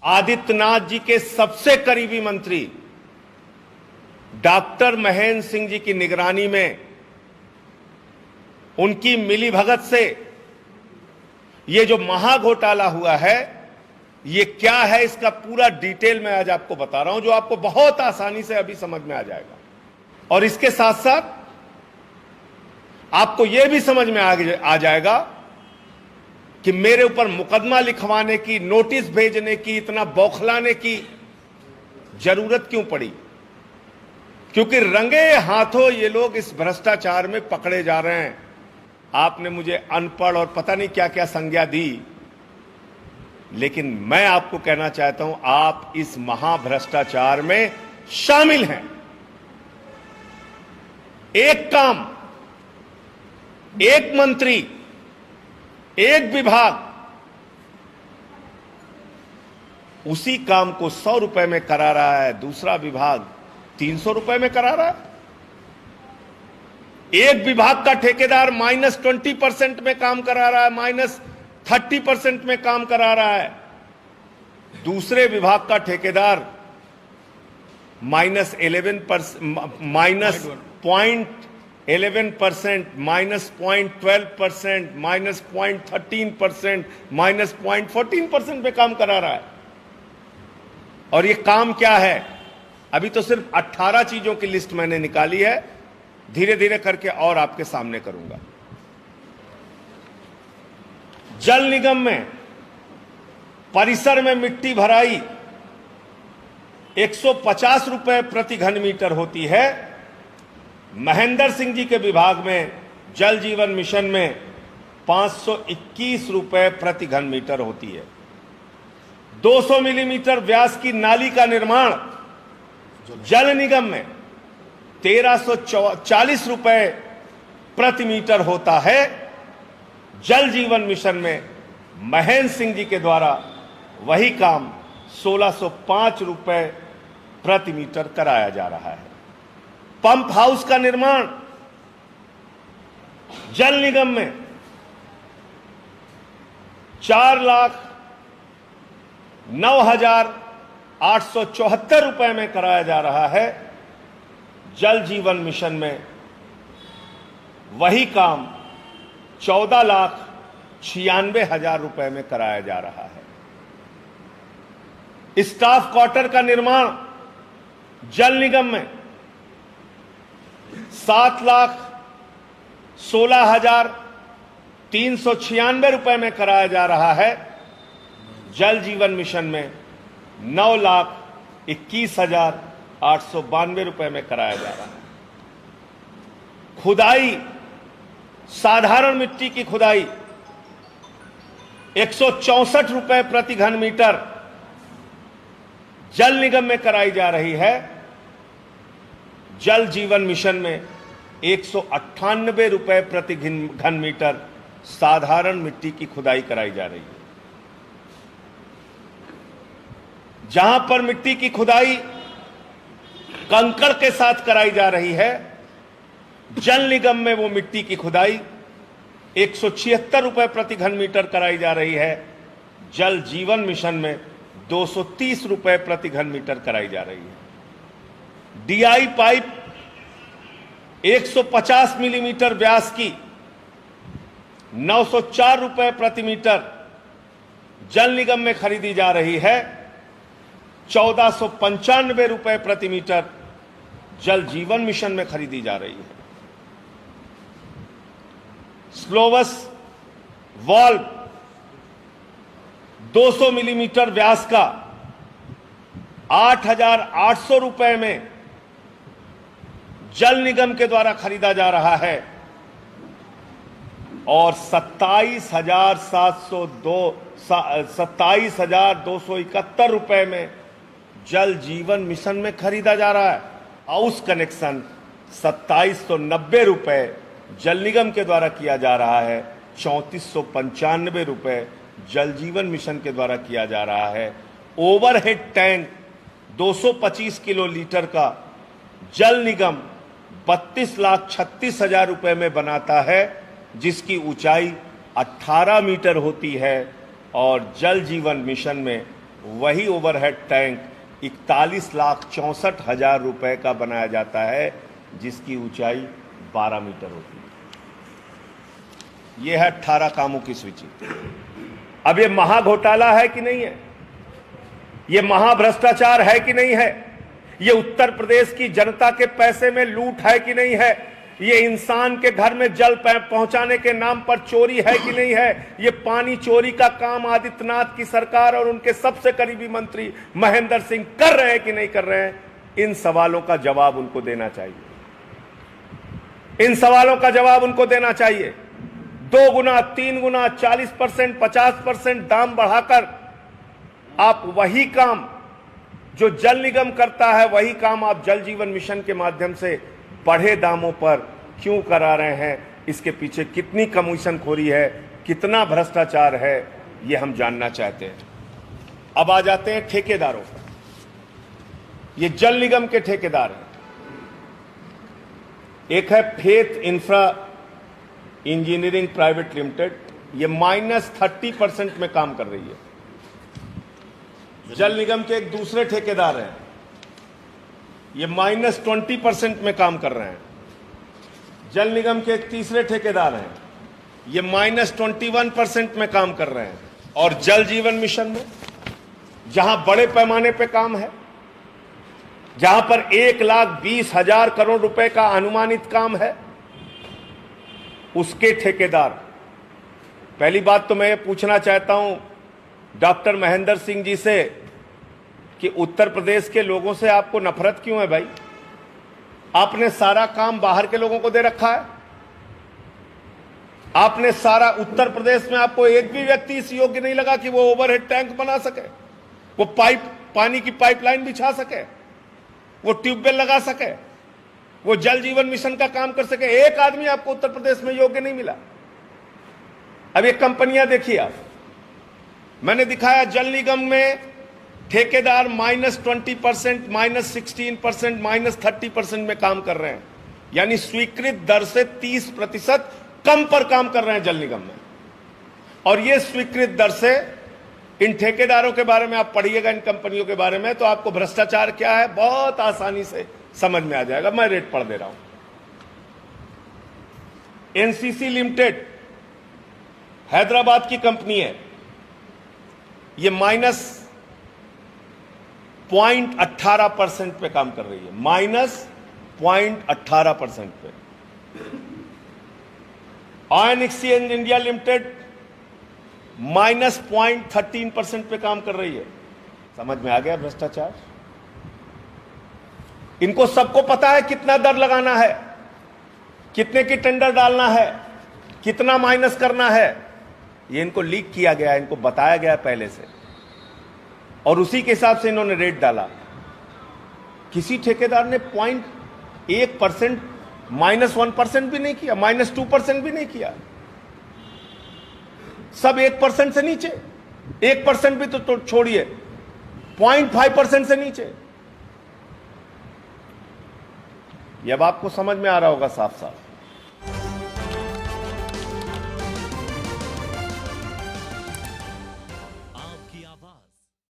आदित्यनाथ जी के सबसे करीबी मंत्री डॉक्टर महेंद्र सिंह जी की निगरानी में उनकी मिलीभगत से ये जो महाघोटाला हुआ है, ये क्या है, इसका पूरा डिटेल मैं आज आपको बता रहा हूं, जो आपको बहुत आसानी से अभी समझ में आ जाएगा। और इसके साथ साथ आपको यह भी समझ में आ जाएगा कि मेरे ऊपर मुकदमा लिखवाने की, नोटिस भेजने की, इतना बौखलाने की जरूरत क्यों पड़ी। क्योंकि रंगे हाथों ये लोग इस भ्रष्टाचार में पकड़े जा रहे हैं। आपने मुझे अनपढ़ और पता नहीं क्या क्या संज्ञा दी, लेकिन मैं आपको कहना चाहता हूं, आप इस महाभ्रष्टाचार में शामिल हैं। एक काम, एक मंत्री, एक विभाग उसी काम को 100 रुपए में करा रहा है, दूसरा विभाग 300 रुपए में करा रहा है। एक विभाग का ठेकेदार -20% में काम करा रहा है, -30% में काम करा रहा है। दूसरे विभाग का ठेकेदार -0.11%, -0.12%, -0.13%, -0.14% पे काम करा रहा है। और ये काम क्या है? अभी तो सिर्फ 18 चीजों की लिस्ट मैंने निकाली है, धीरे धीरे करके और आपके सामने करूंगा। जल निगम में परिसर में मिट्टी भराई 150 रुपए प्रति घन मीटर होती है। महेंद्र सिंह जी के विभाग में जल जीवन मिशन में 521 रुपए प्रति घन मीटर होती है। 200 मिलीमीटर व्यास की नाली का निर्माण जल निगम में 1340 रुपए प्रति मीटर होता है। जल जीवन मिशन में महेंद्र सिंह जी के द्वारा वही काम 1605 रुपए प्रति मीटर कराया जा रहा है। पंप हाउस का निर्माण जल निगम में 4,09,874 रुपए में कराया जा रहा है। जल जीवन मिशन में वही काम 14,96,000 रुपए में कराया जा रहा है। स्टाफ क्वार्टर का निर्माण जल निगम में 7,16,396 रुपए में कराया जा रहा है। जल जीवन मिशन में 9,21,892 रुपए में कराया जा रहा है। खुदाई, साधारण मिट्टी की खुदाई 164 रुपए प्रति घन मीटर जल निगम में कराई जा रही है। जल जीवन मिशन में 198 रुपए प्रति घन मीटर साधारण मिट्टी की खुदाई कराई जा रही है। जहां पर मिट्टी की खुदाई कंकड़ के साथ कराई जा रही है, जल निगम में वो मिट्टी की खुदाई 176 रुपए प्रति घन मीटर कराई जा रही है। जल जीवन मिशन में 230 रुपए प्रति घन मीटर कराई जा रही है। डीआई पाइप 150 मिलीमीटर व्यास की 904 रुपए प्रति मीटर जल निगम में खरीदी जा रही है। 1495 रुपए प्रति मीटर जल जीवन मिशन में खरीदी जा रही है। स्लोवस वाल्व 200 मिलीमीटर व्यास का 8,800 रुपए में जल निगम के द्वारा खरीदा जा रहा है। और 27,271 रुपए में जल जीवन मिशन में खरीदा जा रहा है। हाउस कनेक्शन 2790 रुपए जल निगम के द्वारा किया जा रहा है। 3495 रुपए जल जीवन मिशन के द्वारा किया जा रहा है। ओवरहेड टैंक 225 किलो लीटर का जल निगम 32,36,000 रुपए में बनाता है, जिसकी ऊंचाई 18 मीटर होती है। और जल जीवन मिशन में वही ओवरहेड टैंक 41,64,000 रुपए का बनाया जाता है, जिसकी ऊंचाई 12 मीटर होती है। यह है 18 कामों की सूची। अब ये महाघोटाला है कि नहीं है? ये महाभ्रष्टाचार है कि नहीं है? ये उत्तर प्रदेश की जनता के पैसे में लूट है कि नहीं है? ये इंसान के घर में जल पहुंचाने के नाम पर चोरी है कि नहीं है? ये पानी चोरी का काम आदित्यनाथ की सरकार और उनके सबसे करीबी मंत्री महेंद्र सिंह कर रहे हैं कि नहीं कर रहे हैं? इन सवालों का जवाब उनको देना चाहिए। इन सवालों का जवाब उनको देना चाहिए। 2 गुना, 3 गुना, 40%, 50% दाम बढ़ाकर आप वही काम जो जल निगम करता है, वही काम आप जल जीवन मिशन के माध्यम से बढ़े दामों पर क्यों करा रहे हैं? इसके पीछे कितनी कमीशनखोरी है, कितना भ्रष्टाचार है, ये हम जानना चाहते हैं। अब आ जाते हैं ठेकेदारों पर। ये जल निगम के ठेकेदार हैं। एक है faith infra engineering private limited, ये -30% में काम कर रही है। जल निगम के एक दूसरे ठेकेदार हैं, ये -20% में काम कर रहे हैं। जल निगम के एक तीसरे ठेकेदार हैं, ये -21% में काम कर रहे हैं। और जल जीवन मिशन में जहां बड़े पैमाने पे काम है, जहां पर 1,20,000 करोड़ रुपए का अनुमानित काम है, उसके ठेकेदार। पहली बात तो मैं ये पूछना चाहता हूं डॉक्टर महेंद्र सिंह जी से कि उत्तर प्रदेश के लोगों से आपको नफरत क्यों है भाई? आपने सारा काम बाहर के लोगों को दे रखा है। आपने सारा उत्तर प्रदेश में, आपको एक भी व्यक्ति इस योग्य नहीं लगा कि वो ओवरहेड टैंक बना सके, वो पानी की पाइपलाइन बिछा सके, वो ट्यूबवेल लगा सके, वो जल जीवन मिशन का काम कर सके। एक आदमी आपको उत्तर प्रदेश में योग्य नहीं मिला। अब ये कंपनियां देखिए आप, मैंने दिखाया जल निगम में ठेकेदार -20%, -16%, -30% में काम कर रहे हैं, यानी स्वीकृत दर से 30% कम पर काम कर रहे हैं जल निगम में। और ये स्वीकृत दर से, इन ठेकेदारों के बारे में आप पढ़िएगा, इन कंपनियों के बारे में, तो आपको भ्रष्टाचार क्या है बहुत आसानी से समझ में आ जाएगा। मैं रेट पढ़ दे रहा हूं। एनसीसी लिमिटेड हैदराबाद की कंपनी है, ये -0.18% पे काम कर रही है, -0.18% पे। आयन एक्सचेंज इंडिया लिमिटेड -0.13% पे काम कर रही है। समझ में आ गया भ्रष्टाचार? इनको सबको पता है कितना दर लगाना है, कितने की टेंडर डालना है, कितना माइनस करना है। ये इनको लीक किया गया है, इनको बताया गया पहले से, और उसी के हिसाब से इन्होंने रेट डाला। किसी ठेकेदार ने 0.1%, -1% भी नहीं किया, -2% भी नहीं किया। सब 1% से नीचे, 1% भी तो छोड़िए, 0.5% से नीचे। ये अब आपको समझ में आ रहा होगा साफ साफ।